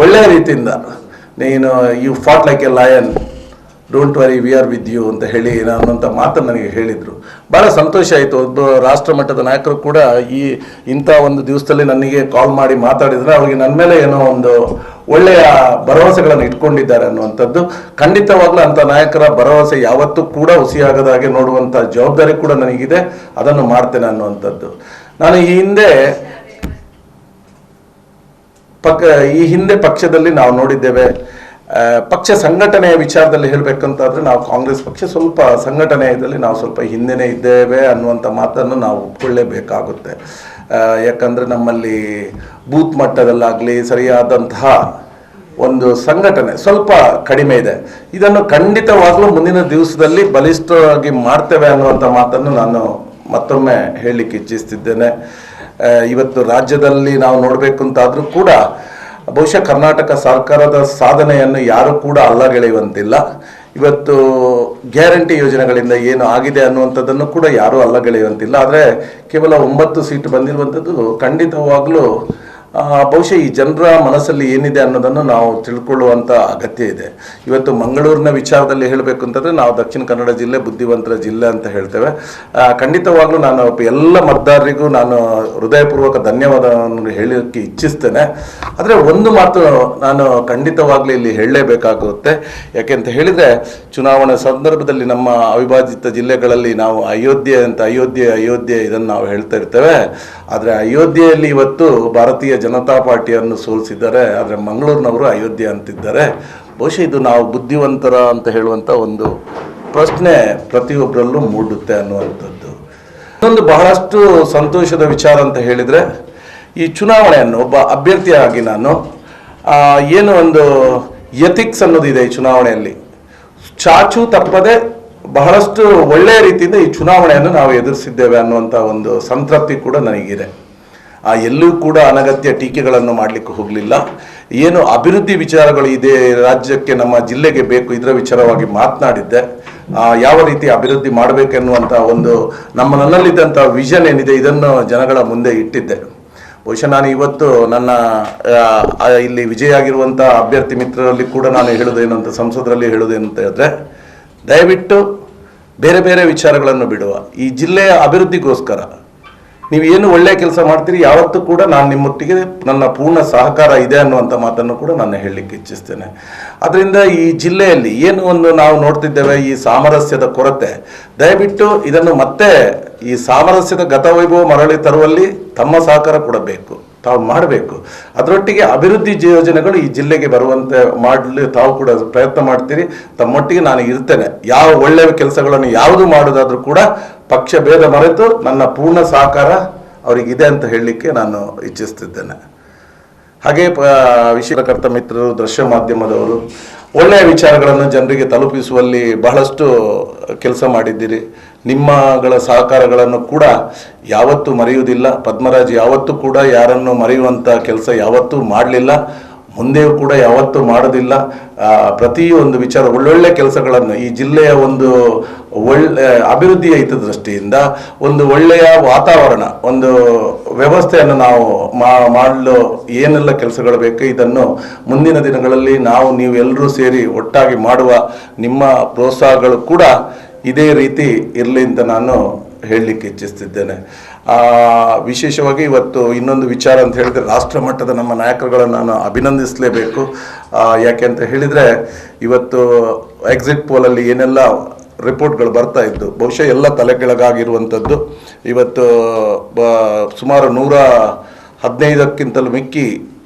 ಒಳ್ಳೆಯ ರೀತಿಯಿಂದ you fought like a lion, don't worry we are with you ಅಂತ ಹೇಳಿ ಅನ್ನೋಂಥ ಮಾತನ್ನು ನನಗೆ ಹೇಳಿದರು. ಭಾಳ ಸಂತೋಷ ಆಯಿತು. ಒಬ್ಬ ರಾಷ್ಟ್ರ ಮಟ್ಟದ ನಾಯಕರು ಕೂಡ ಇಂಥ ಒಂದು ದಿವಸದಲ್ಲಿ ನನಗೆ ಕಾಲ್ ಮಾಡಿ ಮಾತಾಡಿದರೆ ಅವರಿಗೆ ನನ್ನ ಮೇಲೆ ಏನೋ ಒಂದು ಒಳ್ಳೆಯ ಭರವಸೆಗಳನ್ನು ಇಟ್ಕೊಂಡಿದ್ದಾರೆ ಅನ್ನುವಂಥದ್ದು. ಖಂಡಿತವಾಗ್ಲೂ ಅಂಥ ನಾಯಕರ ಭರವಸೆ ಯಾವತ್ತೂ ಕೂಡ ಹುಸಿಯಾಗದ ಹಾಗೆ ನೋಡುವಂಥ ಜವಾಬ್ದಾರಿ ಕೂಡ ನನಗಿದೆ, ಅದನ್ನು ಮಾಡ್ತೇನೆ ಅನ್ನುವಂಥದ್ದು. ನಾನು ಈ ಹಿಂದೆ ಪಕ್ಷದಲ್ಲಿ ನಾವು ನೋಡಿದ್ದೇವೆ, ಪಕ್ಷ ಸಂಘಟನೆಯ ವಿಚಾರದಲ್ಲಿ ಹೇಳಬೇಕಂತಾದ್ರೆ ನಾವು ಕಾಂಗ್ರೆಸ್ ಪಕ್ಷ ಸ್ವಲ್ಪ ಸಂಘಟನೆಯಲ್ಲಿ ನಾವು ಸ್ವಲ್ಪ ಹಿಂದೆನೇ ಇದ್ದೇವೆ ಅನ್ನುವಂಥ ಮಾತನ್ನು ನಾವು ಒಪ್ಕೊಳ್ಳೇಬೇಕಾಗುತ್ತೆ. ಯಾಕಂದರೆ ನಮ್ಮಲ್ಲಿ ಬೂತ್ ಮಟ್ಟದಲ್ಲಾಗಲಿ ಸರಿಯಾದಂತಹ ಒಂದು ಸಂಘಟನೆ ಸ್ವಲ್ಪ ಕಡಿಮೆ ಇದೆ. ಇದನ್ನು ಖಂಡಿತವಾಗ್ಲೂ ಮುಂದಿನ ದಿವಸದಲ್ಲಿ ಬಲಿಷ್ಠವಾಗಿ ಮಾಡ್ತೇವೆ ಅನ್ನುವಂಥ ಮಾತನ್ನು ನಾನು ಮತ್ತೊಮ್ಮೆ ಹೇಳಲಿಕ್ಕೆ ಇಚ್ಛಿಸ್ತಿದ್ದೇನೆ. ಇವತ್ತು ರಾಜ್ಯದಲ್ಲಿ ನಾವು ನೋಡಬೇಕು ಅಂತಾದರೂ ಕೂಡ ಬಹುಶಃ ಕರ್ನಾಟಕ ಸರ್ಕಾರದ ಸಾಧನೆಯನ್ನು ಯಾರೂ ಕೂಡ ಅಲ್ಲಗೆಳೆಯುವಂತಿಲ್ಲ. ಇವತ್ತು ಗ್ಯಾರಂಟಿ ಯೋಜನೆಗಳಿಂದ ಏನು ಆಗಿದೆ ಅನ್ನುವಂಥದ್ದನ್ನು ಕೂಡ ಯಾರೂ ಅಲ್ಲಗೆಳೆಯುವಂತಿಲ್ಲ. ಆದರೆ ಕೇವಲ 9 ಸೀಟು ಬಂದಿರುವಂಥದ್ದು ಖಂಡಿತವಾಗಲೂ ಬಹುಶಃ ಈ ಜನರ ಮನಸ್ಸಲ್ಲಿ ಏನಿದೆ ಅನ್ನೋದನ್ನು ನಾವು ತಿಳ್ಕೊಳ್ಳುವಂಥ ಅಗತ್ಯ ಇದೆ. ಇವತ್ತು ಮಂಗಳೂರಿನ ವಿಚಾರದಲ್ಲಿ ಹೇಳಬೇಕು ಅಂತಂದರೆ ನಾವು ದಕ್ಷಿಣ ಕನ್ನಡ ಜಿಲ್ಲೆ ಬುದ್ಧಿವಂತರ ಜಿಲ್ಲೆ ಅಂತ ಹೇಳ್ತೇವೆ. ಖಂಡಿತವಾಗ್ಲೂ ನಾನು ಎಲ್ಲ ಮತದಾರರಿಗೂ ನಾನು ಹೃದಯಪೂರ್ವಕ ಧನ್ಯವಾದವನ್ನು ಹೇಳೋಕ್ಕೆ ಇಚ್ಛಿಸ್ತೇನೆ. ಆದರೆ ಒಂದು ಮಾತು ನಾನು ಖಂಡಿತವಾಗ್ಲೂ ಇಲ್ಲಿ ಹೇಳಲೇಬೇಕಾಗುತ್ತೆ. ಯಾಕೆಂತ ಹೇಳಿದರೆ ಚುನಾವಣೆ ಸಂದರ್ಭದಲ್ಲಿ ನಮ್ಮ ಅವಿಭಾಜಿತ ಜಿಲ್ಲೆಗಳಲ್ಲಿ ನಾವು ಅಯೋಧ್ಯೆ ಇದನ್ನು ನಾವು ಹೇಳ್ತಾ ಇರ್ತೇವೆ. ಆದರೆ ಅಯೋಧ್ಯೆಯಲ್ಲಿ ಇವತ್ತು ಭಾರತೀಯ ಜನತಾ ಪಾರ್ಟಿಯನ್ನು ಸೋಲಿಸಿದ್ದಾರೆ, ಆದರೆ ಮಂಗಳೂರಿನವರು ಅಯೋಧ್ಯೆ ಅಂತಿದ್ದಾರೆ. ಬಹುಶಃ ಇದು ನಾವು ಬುದ್ಧಿವಂತರ ಅಂತ ಹೇಳುವಂಥ ಒಂದು ಪ್ರಶ್ನೆ ಪ್ರತಿಯೊಬ್ಬರಲ್ಲೂ ಮೂಡುತ್ತೆ ಅನ್ನುವಂಥದ್ದು. ಇನ್ನೊಂದು ಬಹಳಷ್ಟು ಸಂತೋಷದ ವಿಚಾರ ಅಂತ ಹೇಳಿದರೆ, ಈ ಚುನಾವಣೆಯನ್ನು ಒಬ್ಬ ಅಭ್ಯರ್ಥಿಯಾಗಿ ನಾನು ಏನು ಒಂದು ಎಥಿಕ್ಸ್ ಅನ್ನೋದಿದೆ ಈ ಚುನಾವಣೆಯಲ್ಲಿ, ಚಾಚು ತಪ್ಪದೆ ಬಹಳಷ್ಟು ಒಳ್ಳೆಯ ರೀತಿಯಿಂದ ಈ ಚುನಾವಣೆಯನ್ನು ನಾವು ಎದುರಿಸಿದ್ದೇವೆ ಅನ್ನುವಂಥ ಒಂದು ಸಂತೃಪ್ತಿ ಕೂಡ ನನಗಿದೆ. ಎಲ್ಲೂ ಕೂಡ ಅನಗತ್ಯ ಟೀಕೆಗಳನ್ನು ಮಾಡಲಿಕ್ಕೆ ಹೋಗಲಿಲ್ಲ. ಏನು ಅಭಿವೃದ್ಧಿ ವಿಚಾರಗಳು ಇದೆ ರಾಜ್ಯಕ್ಕೆ, ನಮ್ಮ ಜಿಲ್ಲೆಗೆ ಬೇಕು, ಇದರ ವಿಚಾರವಾಗಿ ಮಾತನಾಡಿದ್ದೆ. ಯಾವ ರೀತಿ ಅಭಿವೃದ್ಧಿ ಮಾಡಬೇಕೆನ್ನುವಂಥ ಒಂದು ನನ್ನಲ್ಲಿದ್ದಂಥ ವಿಷನ್ ಏನಿದೆ ಇದನ್ನು ಜನಗಳ ಮುಂದೆ ಇಟ್ಟಿದ್ದೆ. ಬಹುಶಃ ನಾನು ಇವತ್ತು ನನ್ನ ಇಲ್ಲಿ ವಿಜಯ ಆಗಿರುವಂಥ ಅಭ್ಯರ್ಥಿ ಮಿತ್ರರಲ್ಲಿ ಕೂಡ ನಾನು ಹೇಳೋದೇನು ಅಂತ, ಸಂಸದರಲ್ಲಿ ಹೇಳೋದೇನು ಅಂತ ಹೇಳಿದ್ರೆ, ದಯವಿಟ್ಟು ಬೇರೆ ಬೇರೆ ವಿಚಾರಗಳನ್ನು ಬಿಡುವ, ಈ ಜಿಲ್ಲೆಯ ಅಭಿವೃದ್ಧಿಗೋಸ್ಕರ ನೀವು ಏನು ಒಳ್ಳೆಯ ಕೆಲಸ ಮಾಡ್ತೀರಿ ಯಾವತ್ತೂ ಕೂಡ ನಾನು ನಿಮ್ಮೊಟ್ಟಿಗೆ ನನ್ನ ಪೂರ್ಣ ಸಹಕಾರ ಇದೆ ಅನ್ನುವಂಥ ಮಾತನ್ನು ಕೂಡ ನಾನು ಹೇಳಲಿಕ್ಕೆ ಇಚ್ಛಿಸ್ತೇನೆ. ಅದರಿಂದ ಈ ಜಿಲ್ಲೆಯಲ್ಲಿ ಏನು ಒಂದು ನಾವು ನೋಡ್ತಿದ್ದೇವೆ, ಈ ಸಾಮರಸ್ಯದ ಕೊರತೆ, ದಯವಿಟ್ಟು ಇದನ್ನು ಮತ್ತೆ ಈ ಸಾಮರಸ್ಯದ ಗತವೈಭವ ಮರಳಿ ತರುವಲ್ಲಿ ತಮ್ಮ ಸಹಕಾರ ಕೊಡಬೇಕು, ತಾವು ಮಾಡಬೇಕು. ಅದರೊಟ್ಟಿಗೆ ಅಭಿವೃದ್ಧಿ ಯೋಜನೆಗಳು ಈ ಜಿಲ್ಲೆಗೆ ಬರುವಂತೆ ಮಾಡಲಿ ತಾವು ಕೂಡ ಪ್ರಯತ್ನ ಮಾಡ್ತೀರಿ. ತಮ್ಮೊಟ್ಟಿಗೆ ನಾನು ಇರ್ತೇನೆ. ಯಾವ ಒಳ್ಳೆಯ ಕೆಲಸಗಳನ್ನು ಯಾವುದು ಮಾಡೋದಾದ್ರೂ ಕೂಡ ಪಕ್ಷ ಭೇದ ಮರೆತು ನನ್ನ ಪೂರ್ಣ ಸಹಕಾರ ಅವರಿಗಿದೆ ಅಂತ ಹೇಳಲಿಕ್ಕೆ ನಾನು ಇಚ್ಛಿಸ್ತಿದ್ದೇನೆ. ಹಾಗೆ ವಿಷಯಕರ್ತ ಮಿತ್ರರು, ದೃಶ್ಯ ಮಾಧ್ಯಮದವರು ಒಳ್ಳೆಯ ವಿಚಾರಗಳನ್ನು ಜನರಿಗೆ ತಲುಪಿಸುವಲ್ಲಿ ಬಹಳಷ್ಟು ಕೆಲಸ ಮಾಡಿದ್ದೀರಿ. ನಿಮ್ಮಗಳ ಸಹಕಾರಗಳನ್ನು ಕೂಡ ಯಾವತ್ತೂ ಮರೆಯುವುದಿಲ್ಲ. ಪದ್ಮರಾಜ್ ಯಾವತ್ತೂ ಕೂಡ ಯಾರನ್ನು ಮರೆಯುವಂಥ ಕೆಲಸ ಯಾವತ್ತೂ ಮಾಡಲಿಲ್ಲ, ಮುಂದೆಯೂ ಕೂಡ ಯಾವತ್ತೂ ಮಾಡೋದಿಲ್ಲ. ಪ್ರತಿಯೊಂದು ವಿಚಾರ ಒಳ್ಳೊಳ್ಳೆ ಕೆಲಸಗಳನ್ನು ಈ ಜಿಲ್ಲೆಯ ಒಂದು ಒಳ್ಳೆ ಅಭಿವೃದ್ಧಿಯ ಹಿತದೃಷ್ಟಿಯಿಂದ ಒಂದು ಒಳ್ಳೆಯ ವಾತಾವರಣ, ಒಂದು ವ್ಯವಸ್ಥೆಯನ್ನು ನಾವು ಮಾಡಲು ಏನೆಲ್ಲ ಕೆಲಸಗಳು ಬೇಕು ಇದನ್ನು ಮುಂದಿನ ದಿನಗಳಲ್ಲಿ ನೀವು ಎಲ್ಲರೂ ಸೇರಿ ಒಟ್ಟಾಗಿ ಮಾಡುವ ನಿಮ್ಮ ಪ್ರೋತ್ಸಾಹಗಳು ಕೂಡ ಇದೇ ರೀತಿ ಇರಲಿ ಅಂತ ನಾನು ಹೇಳಲಿಕ್ಕೆ ಇಚ್ಛಿಸ್ತಿದ್ದೇನೆ. ವಿಶೇಷವಾಗಿ ಇವತ್ತು ಇನ್ನೊಂದು ವಿಚಾರ ಅಂತ ಹೇಳಿದರೆ ರಾಷ್ಟ್ರ ಮಟ್ಟದ ನಮ್ಮ ನಾಯಕರುಗಳನ್ನು ನಾನು ಅಭಿನಂದಿಸಲೇಬೇಕು. ಯಾಕೆ ಅಂತ ಹೇಳಿದರೆ ಇವತ್ತು ಎಕ್ಸಿಟ್ ಪೋಲಲ್ಲಿ ಏನೆಲ್ಲ ರಿಪೋರ್ಟ್ಗಳು ಬರ್ತಾ ಇದ್ದು ಬಹುಶಃ ಎಲ್ಲ ತಲೆಕೆಳಗಾಗಿರುವಂಥದ್ದು. ಇವತ್ತು ಸುಮಾರು 115ಕ್ಕಿಂತಲೂ ಮಿಕ್ಕಿ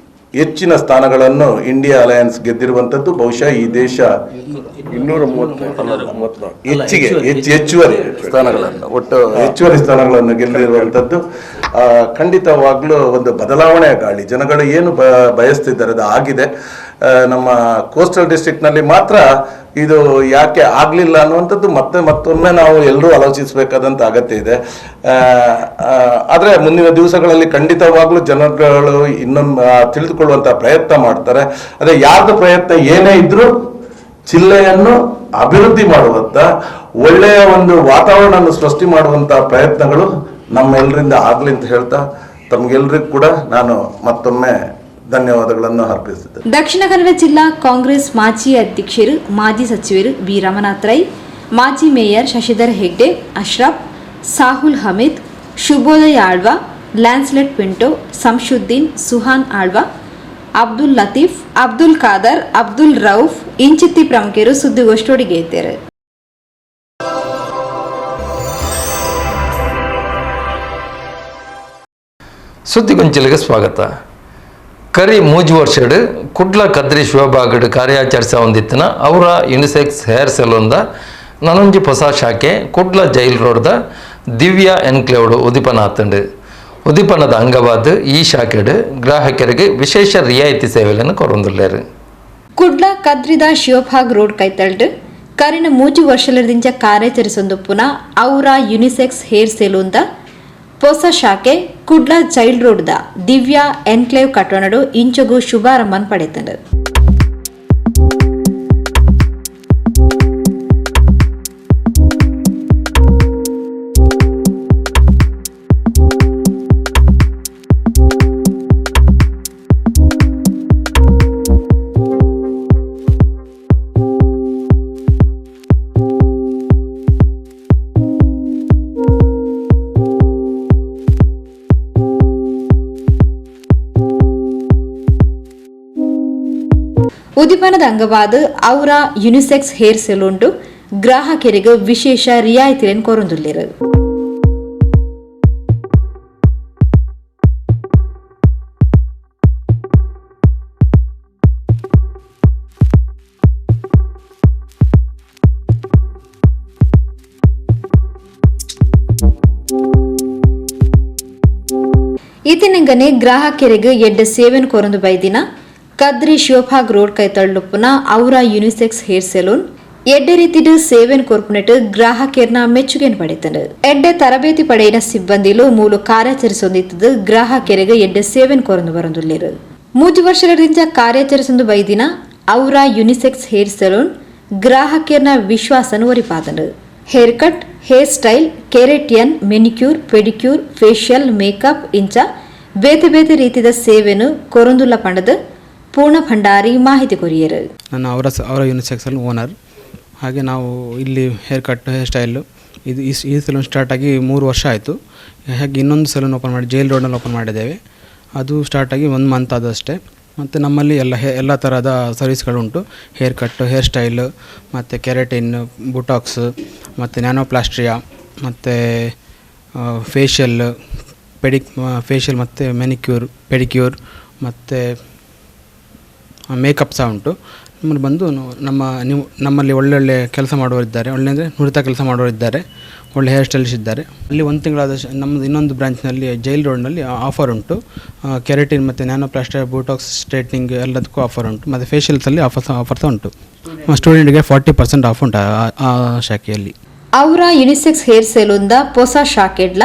ಹೆಚ್ಚಿನ ಸ್ಥಾನಗಳನ್ನು ಇಂಡಿಯಾ ಅಲಯನ್ಸ್ ಗೆದ್ದಿರುವಂಥದ್ದು. ಬಹುಶಃ ಈ ದೇಶ 234 ಹೆಚ್ಚುವರಿ ಸ್ಥಾನಗಳನ್ನು ಒಟ್ಟು ಹೆಚ್ಚುವರಿ ಸ್ಥಾನಗಳನ್ನು ಗೆದ್ದಿರುವಂಥದ್ದು. ಖಂಡಿತವಾಗ್ಲೂ ಒಂದು ಬದಲಾವಣೆಯ ಗಾಳಿ ಜನಗಳು ಏನು ಬಯಸ್ತಿದ್ದಾರೆ ಅದು ಆಗಿದೆ. ನಮ್ಮ ಕೋಸ್ಟಲ್ ಡಿಸ್ಟ್ರಿಕ್ಟ್ನಲ್ಲಿ ಮಾತ್ರ ಇದು ಯಾಕೆ ಆಗಲಿಲ್ಲ ಅನ್ನುವಂಥದ್ದು ಮತ್ತೊಮ್ಮೆ ನಾವು ಎಲ್ಲರೂ ಆಲೋಚಿಸಬೇಕಾದಂಥ ಅಗತ್ಯ ಇದೆ. ಆದರೆ ಮುಂದಿನ ದಿವಸಗಳಲ್ಲಿ ಖಂಡಿತವಾಗ್ಲೂ ಜನಗಳು ಇನ್ನೊಂದು ತಿಳಿದುಕೊಳ್ಳುವಂಥ ಪ್ರಯತ್ನ ಮಾಡ್ತಾರೆ. ಅದೇ ಯಾರ್ದು ಪ್ರಯತ್ನ ಏನೇ ಇದ್ರೂ ಜಿಲ್ಲೆಯನ್ನು ಅಭಿವೃದ್ಧಿ ಮಾಡುವಂಥ ಒಳ್ಳೆಯ ಒಂದು ವಾತಾವರಣವನ್ನು ಸೃಷ್ಟಿ ಮಾಡುವಂಥ ಪ್ರಯತ್ನಗಳು ನಮ್ಮೆಲ್ಲರಿಂದ ಆಗಲಿ ಅಂತ ಹೇಳ್ತಾ ತಮಗೆಲ್ಲರಿಗೂ ಕೂಡ ನಾನು ಮತ್ತೊಮ್ಮೆ ಧನ್ಯವಾದಗಳನ್ನು ಅರ್ಪಿಸಿದೆ. ದಕ್ಷಿಣ ಕನ್ನಡ ಜಿಲ್ಲಾ ಕಾಂಗ್ರೆಸ್ ಮಾಜಿ ಅಧ್ಯಕ್ಷರು ಮಾಜಿ ಸಚಿವರು ಬಿ ರಮನಾಥ್ ರೈ, ಮಾಜಿ ಮೇಯರ್ ಶಶಿಧರ್ ಹೆಗ್ಡೆ, ಅಶ್ರಫ್, ಸಾಹುಲ್ ಹಮೀದ್, ಶುಭೋದಯ ಆಳ್ವಾ, ಲ್ಯಾನ್ಸ್ಲೆಟ್ ಪಿಂಟೋ, ಸಂಶುದ್ದೀನ್, ಸುಹಾನ್ ಆಳ್ವಾ, ಅಬ್ದುಲ್ ಲತೀಫ್, ಅಬ್ದುಲ್ ಖಾದರ್, ಅಬ್ದುಲ್ ರೌಫ್ ಇಂಚಿತ್ತಿ ಪ್ರಮುಖರು ಸುದ್ದಿಗೋಷ್ಠಿಗೆ ಇದ್ದಾರೆ. ಸುದ್ದಿಗೊಂಚಲಿಗೆ ಸ್ವಾಗತ. ಕರಿ ಮೂಜು ವರ್ಷಡ್ ಕುಡ್ಲ ಕದ್ರಿ ಶಿವಭಾಗಡ್ ಕಾರ್ಯಾಚರಿಸ ಹೊಂದಿತ್ತಿನ ಅವರ ಯುನಿಸೆಕ್ಸ್ ಹೇರ್ ಸೆಲೂನ್ದ ನನೊಂಜಿ ಹೊಸ ಶಾಖೆ ಕುಡ್ಲ ಜೈಲ್ ರೋಡ್ದ ದಿವ್ಯಾ ಎನ್ಕ್ಲೇವ್ಡ್ ಉದಿಪನ ಆತಂಡು. ಉದಿಪನದ ಅಂಗವಾದ ಈ ಶಾಖೆಡ್ ಗ್ರಾಹಕರಿಗೆ ವಿಶೇಷ ರಿಯಾಯಿತಿ ಸೇವೆಗಳನ್ನು ಕೊರೊಂದುಲ್ಲೇರು. ಕುಡ್ಲ ಕದ್ರಿದ ಶಿವಭಾಗ್ ರೋಡ್ ಕೈತಲ್ಡ್ ಕರಿನ ಮೂಜು ವರ್ಷಲದಿಂದ ಕಾರ್ಯಾಚರಿಸೊಂದುಪ್ಪುನ ಅವರ ಯುನಿಸೆಕ್ಸ್ ಹೇರ್ ಸೆಲೂನ್ದ ಹೊಸ ಶಾಖೆ ಕುಡ್ಲ ಚೈಲ್ಡ್ ರೋಡ್ದ ದಿವ್ಯಾ ಎನ್ಕ್ಲೇವ್ ಕಟ್ಟೋಣಡು ಇಂಚುಗು ಶುಭಾರಂಭನ್ ಪಡೆತಂಡು. ಉದಿಪನದ ಅಂಗವಾದ ಅವರ ಯುನಿಸೆಕ್ಸ್ ಹೇರ್ ಸೆಲೂನ್ ಗ್ರಾಹಕರಿಗೆ ವಿಶೇಷ ರಿಯಾಯಿತಿಯನ್ನು ಕೊರೊಂದುಲ್ಲೇರು. ಈತಿನಂಗನೆ ಗ್ರಾಹಕರಿಗೆ ಎಡ್ಡ ಸೇವೆಯನ್ನು ಕೊರೊಂದು ಬೈದಿನ ಕದ್ರಿ ಶಿವಭಾಗ್ ರೋಡ್ ಕೈತಳ್ಳುಪ್ಪುನ ಅವರ ಯುನಿಸೆಕ್ಸ್ ಹೇರ್ ಸೆಲೂನ್ ಎಡ್ಡೆ ರೀತಿಡು ಸೇವೆನ್ ಕೊರ್ಪುನೆಟ್ ಗ್ರಾಹಕರ್ನ ಮೆಚ್ಚುಗೆಯನ್ನು ಪಡೆತಂಡು. ಎಡ್ಡೆ ತರಬೇತಿ ಪಡೆಯಿನ ಸಿಬ್ಬಂದಿಲು ಮೂಲು ಕಾರ್ಯಾಚರಿಸೊಂದಿತ್ತದು ಗ್ರಾಹಕರಿಗೆ ಎಡ್ಡೆ ಸೇವೆನ್ ಕೊರೊಂದು ಬರೊಂದುಲ್ಲೇರು. 3 ವರ್ಷದಿಂದ ಕಾರ್ಯಾಚರಿಸೊಂದು ಬೈದಿನ ಅವರ ಯುನಿಸೆಕ್ಸ್ ಹೇರ್ ಸೆಲೂನ್ ಗ್ರಾಹಕರ್ನ ವಿಶ್ವಾಸನು ಒರಿಪಾದನು. Haircut, hairstyle, keratin, manicure, pedicure, facial, makeup ಇಂಚ ಬೇತೆ ಬೇತೆ ರೀತಿಯ ಸೇವೆನು ಕೊರೊಂದುಲ್ಲ ಪಂಡದು ಪೂರ್ಣ ಭಂಡಾರಿ ಮಾಹಿತಿ ಕೊರಿಯರು. ನಾನು ಅವರ ಯುನಿಸೆಕ್ಸಲ್ಲಿ ಓನರ್. ಹಾಗೆ ನಾವು ಇಲ್ಲಿ ಹೇರ್ ಕಟ್, ಹೇರ್ ಸ್ಟೈಲು ಈ ಸಲೂನ್ ಸ್ಟಾರ್ಟ್ ಆಗಿ 3 ವರ್ಷ ಆಯಿತು. ಹಾಗೆ ಇನ್ನೊಂದು ಸಲೂನ್ ಓಪನ್ ಮಾಡಿ ಜೈಲ್ ರೋಡಲ್ಲಿ ಓಪನ್ ಮಾಡಿದ್ದೇವೆ. ಅದು ಸ್ಟಾರ್ಟಾಗಿ 1 ಮಂತ್ ಆದಷ್ಟೇ. ಮತ್ತು ನಮ್ಮಲ್ಲಿ ಎಲ್ಲ ಥರದ ಸರ್ವಿಸ್ಗಳುಂಟು. ಹೇರ್ ಕಟ್ಟು, ಹೇರ್ ಸ್ಟೈಲು, ಮತ್ತು ಕೆರೆಟಿನ್, ಬುಟಾಕ್ಸ್, ಮತ್ತು ನ್ಯಾನೋಪ್ಲಾಸ್ಟ್ರಿಯಾ, ಮತ್ತು ಫೇಶಿಯಲ್ ಮತ್ತು ಮೆನಿಕ್ಯೂರ್, ಪೆಡಿಕ್ಯೂರ್ ಮತ್ತು ಮೇಕಪ್ ಸಹ ಉಂಟು. ನಮ್ಮಲ್ಲಿ ಬಂದು ನಮ್ಮಲ್ಲಿ ಒಳ್ಳೊಳ್ಳೆ ಕೆಲಸ ಮಾಡೋರಿದ್ದಾರೆ, ಒಳ್ಳೆ ಅಂದರೆ ನುರಿತ ಕೆಲಸ ಮಾಡೋರಿದ್ದಾರೆ, ಒಳ್ಳೆ ಹೇರ್ ಸ್ಟೈಲಿಸ್ಟ್ ಇದ್ದಾರೆ. ಅಲ್ಲಿ 1 ತಿಂಗಳಾದ ನಮ್ಮದು ಇನ್ನೊಂದು ಬ್ರಾಂಚ್ನಲ್ಲಿ ಜೈಲ್ ರೋಡ್ನಲ್ಲಿ ಆಫರ್ ಉಂಟು. ಕೆರೆಟಿನ್ ಮತ್ತು ನ್ಯಾನೋಪ್ಲಾಸ್ಟಿಕ್, ಬೂಟಾಕ್ಸ್, ಸ್ಟ್ರೇಟ್ನಿಂಗ್ ಎಲ್ಲದಕ್ಕೂ ಆಫರ್ ಉಂಟು. ಮತ್ತು ಫೇಶಿಯಲ್ಸಲ್ಲಿ ಆಫರ್ ಸಹ ಉಂಟು. ಸ್ಟೂಡೆಂಟ್ಗೆ 40% ಆಫ್ ಉಂಟು ಆ ಶಾಖೆಯಲ್ಲಿ. ಅವರ ಯುನಿಸೆಕ್ಸ್ ಹೇರ್ ಸೆಲೂನ್ದ ಹೊಸ ಶಾಖೆಡ್ಲ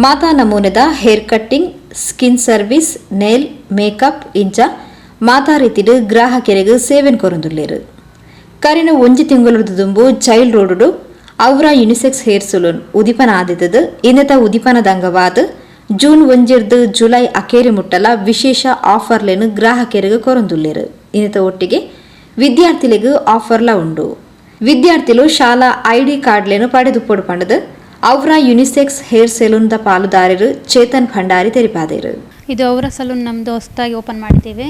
ಮಾತಾ ನಮೂನೆದ hair cutting, skin service, nail, makeup ಇಂಚ ಮಾತಾ ರೀತಿಡ್ ಗ್ರಾಹಕರಿಗೆ ಸೇವೆನ್ ಕೊರೊಂದುಲ್ಲೇರು. ಕರಿನ 1 ತಿಂಗಳದ ದುಂಬು ಚೈಲ್ಡ್ ರೋಡು ಅವರ ಯುನಿಸೆಕ್ಸ್ ಹೇರ್ ಸಲೂನ್ ಉದಿಪನ ಆದಿದ್ದದು. ಇನ್ನತ ಉದಿಪನದ ಅಂಗವಾದ ಜೂನ್ 1 ಜುಲೈ ಅಕೇರಿ ಮುಟ್ಟಲ ವಿಶೇಷ ಆಫರ್ಲೇನು ಗ್ರಾಹಕರಿಗೆ ಕೊರೊಂದುಲ್ಲೇರು. ಇನ್ನತ ಒಟ್ಟಿಗೆ ವಿದ್ಯಾರ್ಥಿಗಳಿಗೆ ಆಫರ್ಲ ಉಂಡು. ವಿದ್ಯಾರ್ಥಿಗಳು ಶಾಲಾ ID ಕಾರ್ಡ್ಲೇನು ಪಡೆದು ಪೊಡ್ಪಂಡದು. ಅವರ ಯುನಿಸೆಕ್ಸ್ ಹೇರ್ ಸೆಲೂನ್ದ ಪಾಲುದಾರರು ಚೇತನ್ ಭಂಡಾರಿ ತೆರಿಪಾದೇರು. ಇದು ಅವರ ಸಲೂನ್ ನಮ್ಮದು ಹೊಸದಾಗಿ ಓಪನ್ ಮಾಡಿದ್ದೀವಿ.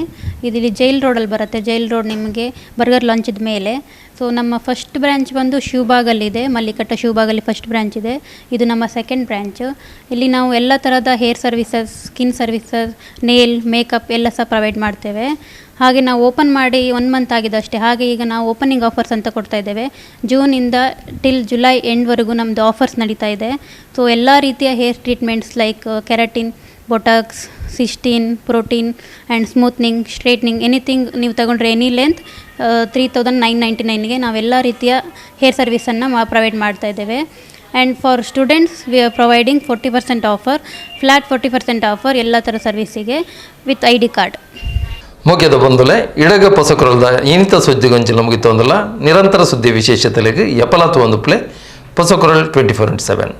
ಇಲ್ಲಿ ಜೈಲ್ ರೋಡಲ್ಲಿ ಬರುತ್ತೆ. ಜೈಲ್ ರೋಡ್ ನಿಮಗೆ ಬರ್ಗರ್ ಲಾಂಚಿದ ಮೇಲೆ. ಸೊ ನಮ್ಮ ಫಸ್ಟ್ ಬ್ರ್ಯಾಂಚ್ ಬಂದು ಶಿವಬಾಗಲ್ಲಿದೆ, ಮಲ್ಲಿಕಟ್ಟ ಶಿವಬಾಗಲ್ಲಿ ಫಸ್ಟ್ ಬ್ರ್ಯಾಂಚ್ ಇದೆ. ಇದು ನಮ್ಮ ಸೆಕೆಂಡ್ ಬ್ರ್ಯಾಂಚು. ಇಲ್ಲಿ ನಾವು ಎಲ್ಲ ಥರದ hair services, skin services, nail, makeup ಎಲ್ಲ ಸಹ ಪ್ರೊವೈಡ್ ಮಾಡ್ತೇವೆ. ಹಾಗೆ ನಾವು ಓಪನ್ ಮಾಡಿ 1 ಮಂತ್ ಆಗಿದೆ ಅಷ್ಟೇ. ಹಾಗೆ ಈಗ ನಾವು ಓಪನಿಂಗ್ ಆಫರ್ಸ್ ಅಂತ ಕೊಡ್ತಾ ಇದ್ದೇವೆ. ಜೂನಿಂದ ಟಿಲ್ ಜುಲೈ ಎಂಡ್ವರೆಗೂ ನಮ್ಮದು ಆಫರ್ಸ್ ನಡೀತಾ ಇದೆ. ಸೊ ಎಲ್ಲ ರೀತಿಯ hair treatments like keratin, Botox, cystine, protein and smoothening, straightening, anything ನೀವು ತಗೊಂಡ್ರೆ ಎನಿ ಲೆಂತ್ 3999ಗೆ ನಾವೆಲ್ಲ ರೀತಿಯ ಹೇರ್ ಸರ್ವಿಸನ್ನು ಪ್ರೊವೈಡ್ ಮಾಡ್ತಾ ಇದ್ದೇವೆ. And for students we are providing 40% offer, flat 40% offer ಎಲ್ಲ ಥರ ಸರ್ವಿಸಿಗೆ ವಿತ್ ID ಕಾರ್ಡ್. ಮುಖ್ಯದ ಬಂದುಲೆ ಇಡಗ ಪೊಸಕರಲ್ದ ಇನ್ನಿತ ಸುದ್ದಿಗೊಂಚಲು ಮುಗಿತೊಂದಲ್ಲ ನಿರಂತರ ಸುದ್ದಿ ವಿಶೇಷತೆಲೆಗೆ ಎಪಲಾತು ಒಂದು ಪ್ಲೇ ಪೊಸಕರಲ್ 24/7.